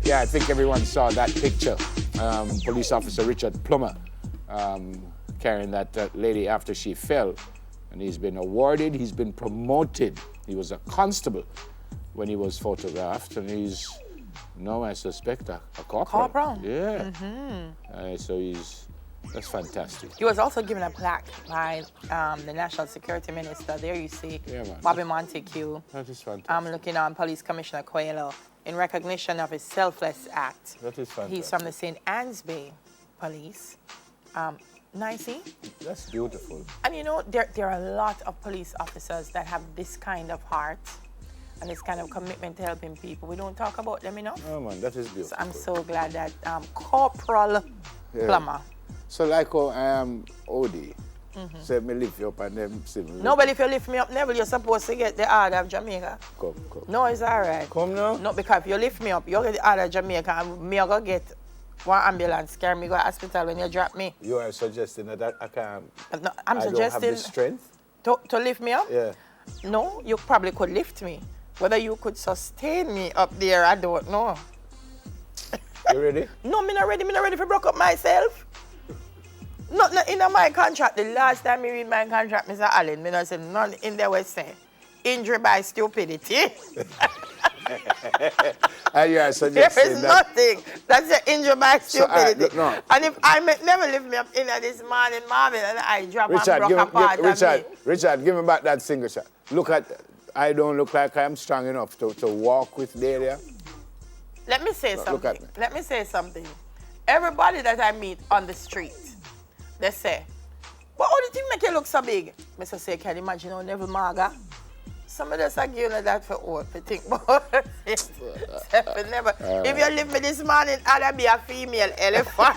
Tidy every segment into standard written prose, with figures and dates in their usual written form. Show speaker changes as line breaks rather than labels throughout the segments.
Yeah, I think everyone saw that picture. Police officer Richard Plummer carrying that lady after she fell. And he's been awarded, he's been promoted. He was a constable when he was photographed, and he's now, I suspect, a corporal.
Corporal?
Yeah. So that's fantastic.
He was also given a plaque by the National Security Minister. There you see Bobby Montague.
That is fantastic.
I'm looking on Police Commissioner Coelho in recognition of his selfless act.
That is fantastic.
He's from the St. Anne's Bay Police. Nicey.
That's beautiful.
And you know, there are a lot of police officers that have this kind of heart and this kind of commitment to helping people. We don't talk about them enough.
Oh man, that is beautiful.
So I'm so glad that Corporal Plummer.
So like Odie said, me lift you up and them see me.
No, but if you lift me up, Neville, you're supposed to get the order of Jamaica.
Come.
No, it's all right.
Come now?
No, because if you lift me up, you get the order of Jamaica and me go get one ambulance, carry me go to hospital when you drop me.
You are suggesting that I can't.
No, I'm suggesting
don't have the strength?
To lift me up?
Yeah.
No, you probably could lift me. Whether you could sustain me up there, I don't know.
You ready?
No, me not ready. Me not ready to broke up myself. Not in my contract. The last time me read my contract, Mr. Allen, me not say none in there was saying injury by stupidity.
And you are
There
suggesting
is
that.
nothing. That's the injury by stupidity.
no.
And if I may never lift me up in this morning, Marvin, and I drop and broke apart
Richard, give me back that single shot. Look at, I don't look like I'm strong enough to walk with Delia.
Let me say something.
Look at me.
Let me say something. Everybody that I meet on the street, they say, "But how do you make you look so big?" Mr. say, "Can you imagine how Neville Marga?" Some of us are giving that for what to think about. Never. If you leave me this morning, I'd be a female elephant.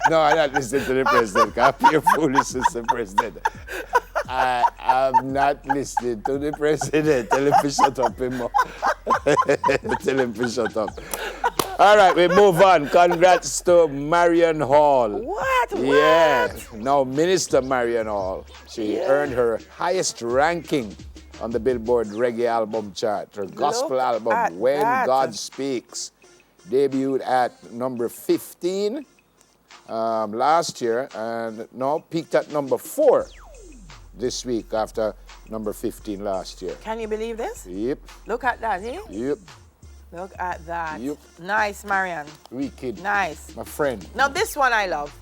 No, I'm not listening to the president. I'm your foolish Mr. President. I am not listening to the president. Tell him to shut up him. Tell him to shut up. All right, we move on. Congrats to Marion Hall.
What?
Yeah. Now, Minister Marion Hall. She earned her highest ranking on the Billboard Reggae Album chart. Her gospel album, When God Speaks, debuted at number 15 last year and now peaked at number 4 this week after number 15 last year.
Can you believe this?
Yep.
Look at that, eh?
Yep.
Look at that.
Yep.
Nice, Marianne.
Wicked.
Nice.
My friend.
Now this one I love.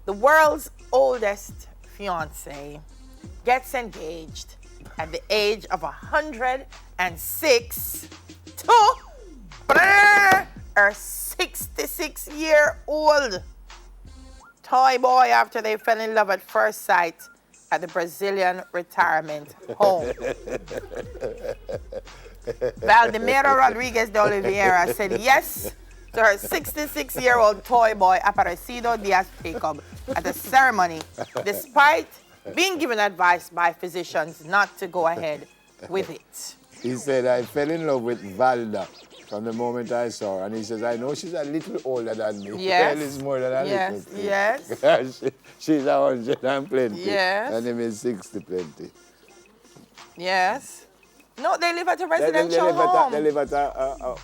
The world's oldest fiance gets engaged at the age of 106 to her 66-year-old toy boy after they fell in love at first sight at the Brazilian retirement home. Valdemiro Rodriguez de Oliveira said yes to her 66-year-old toy boy Aparecido Diaz Jacob at the ceremony, despite being given advice by physicians not to go ahead with it.
He said, I fell in love with Valda from the moment I saw her. And he says, I know she's a little older than me.
Yes.
Well, it's more than a little.
Yes.
She's 100 and plenty.
Yes.
And him is 60 plenty.
Yes. No, they live at a residential home.
They live at a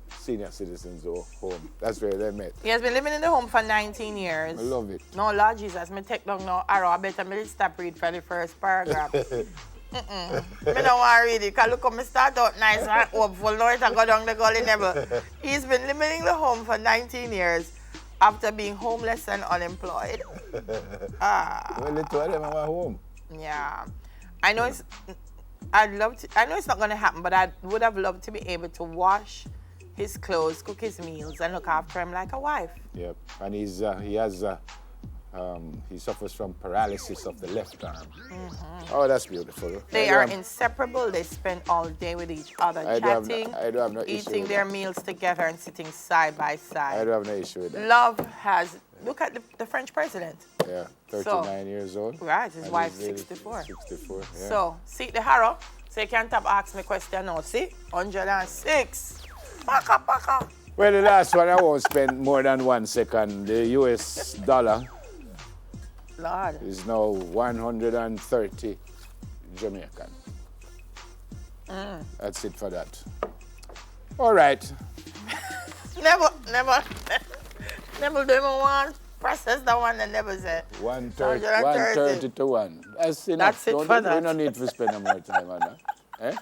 senior citizens home. That's where they met.
He has been living in the home for 19 years.
I love it.
No, Lord Jesus, me take down no arrow. I better me stop read for the first paragraph. Me don't want to read it, because look how me start out nice and hopeful. Now it go down the gully level. He's been living in the home for 19 years after being homeless and unemployed.
Well, the two of them are home.
Yeah. I know it's not going to happen, but I would have loved to be able to wash his clothes, cook his meals, and look after him like a wife.
Yep. And he suffers from paralysis of the left arm. Mm-hmm. Oh, that's beautiful.
They are inseparable. They spend all day with each other, chatting, eating their meals together, and sitting side by side.
I don't have no issue with that.
Love has. Look at the French president.
Yeah, 39 years old.
Right, his wife's 64.
64, yeah.
So, see the harrow. So you can't have asked me question now. See? 106. Paka.
Well, the last one I won't spend more than 1 second. The US dollar
Lord.
is now 130 Jamaican. That's it for that. All right.
Never do even want process that one and never say.
130 to 1. That's enough.
That's it for that.
We don't need to spend no more time on that. Eh?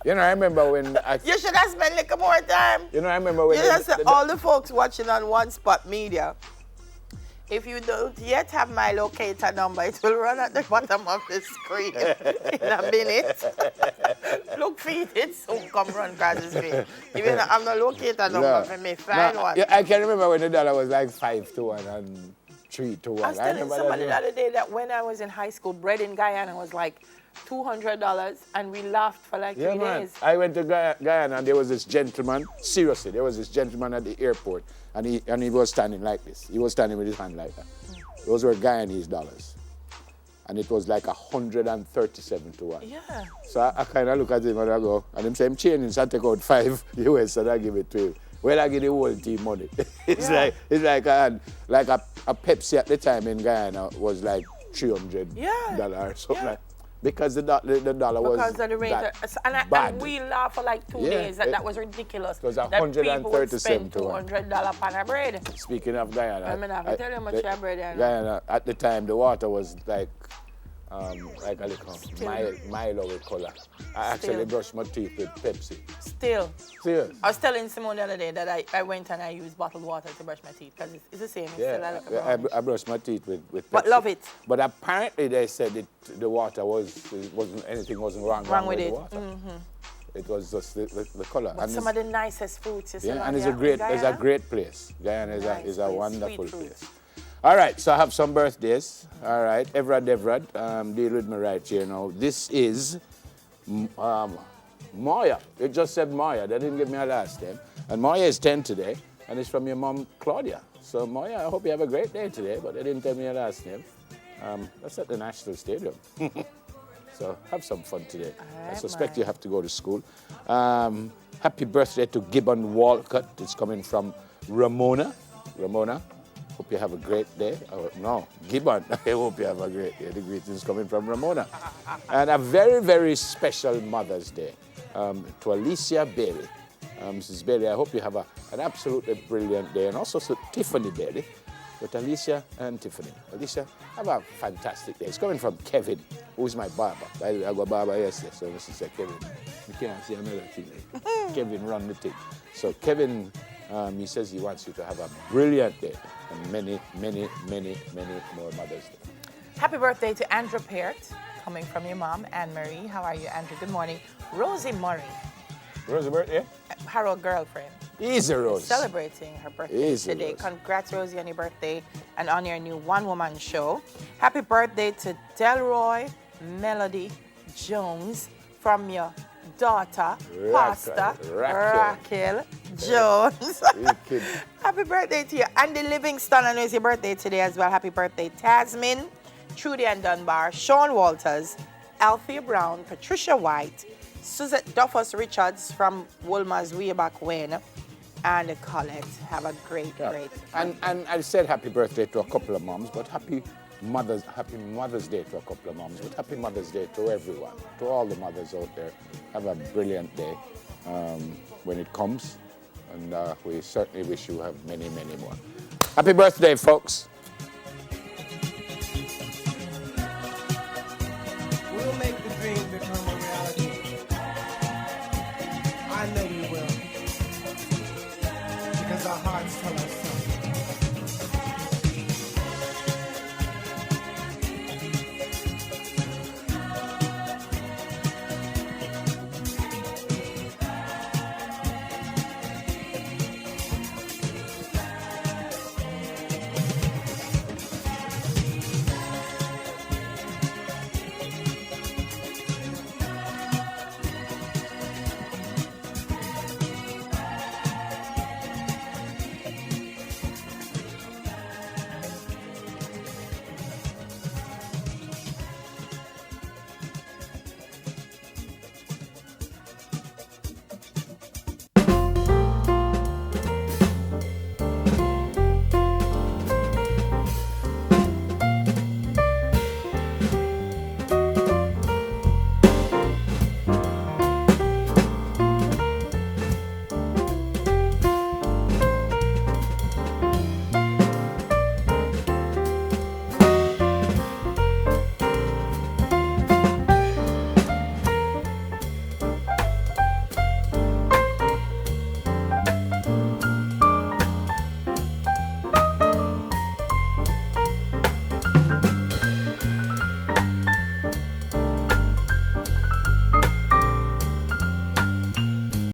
You know, I remember when
You should have spent a little more time.
You know, I remember when
You just say all the folks watching on One Spot Media. If you don't yet have my locator number, it will run at the bottom of the screen in a minute. Look for it soon come run across the screen. If you don't have no locator number for me, find one.
Yeah, I can remember when the dollar was like 5 to 1 and 3 to 1.
I was telling somebody the other day that when I was in high school, bread in Guyana was like $200, and we laughed for like 3 days.
I went to Guyana, and there was this gentleman, seriously, there was this gentleman at the airport, and he was standing like this. He was standing with his hand like that. Those were Guyanese dollars. And it was like 137 to 1.
Yeah.
So I kind of look at him and I go, and him say, I'm changing, so I take out 5 US and I give it to him. Well, I give the whole team money. It's like a Pepsi at the time in Guyana was like $300 or something like. Because the dollar was
because of the rate, and we laughed for like 2 days. That was ridiculous.
It was 137 to 1.
$200 pan of bread.
Speaking of Guyana,
I mean, I can tell you how much your bread.
Guyana at the time the water was like a little Milo with color. I actually brushed my teeth with Pepsi.
Still.
Serious?
I was telling Simone the other day that I went and I used bottled water to brush my teeth because it's the same. It's still
I brushed my teeth with Pepsi.
But love it.
But apparently they said the water wasn't wrong with it. The water. Mm-hmm. It was just the color.
But some of the nicest fruits you see.
And it's a great place. Guyana is a wonderful place. All right, so I have some birthdays. All right, Evrad, deal with me right here now. This is Moya. It just said Moya. They didn't give me a last name. And Moya is 10 today, and it's from your mom, Claudia. So Moya, I hope you have a great day today, but they didn't tell me your last name. That's at the National Stadium. So have some fun today. Right, I suspect you have to go to school. Happy birthday to Gibbon Walcott. It's coming from Ramona. Ramona, hope you have a great day. No, Gibbon, I hope you have a great day. The greetings coming from Ramona. And a very, very special Mother's Day to Alicia Bailey. Mrs. Bailey, I hope you have an absolutely brilliant day. And also to Tiffany Bailey, with Alicia and Tiffany. Alicia, have a fantastic day. It's coming from Kevin, who's my barber. I got barber yesterday, so this is Kevin. You can't see another thing. Kevin run the thing. So Kevin, he says he wants you to have a brilliant day and many, many, many, many more Mother's Day.
Happy birthday to Andrew Peart, coming from your mom, Anne-Marie. How are you, Andrew? Good morning. Rosie Murray.
Rosie birthday?
Harold girlfriend.
Easy, Rose.
Celebrating her birthday today. Rose. Congrats, Rosie, on your birthday and on your new one-woman show. Happy birthday to Delroy Melody Jones from your daughter, Pastor Raquel Jones. Happy birthday to you. Andy Livingston, I know it's your birthday today as well. Happy birthday, Tasmin, Trudy and Dunbar, Sean Walters, Althea Brown, Patricia White, Suzette Duffus Richards from Wolmer's way back when, and Colette. Have a great.
And I said happy birthday to a couple of moms, but happy Mother's Day to a couple of moms, but happy Mother's Day to everyone, to all the mothers out there. Have a brilliant day when it comes, and we certainly wish you have many, many more. Happy birthday, folks.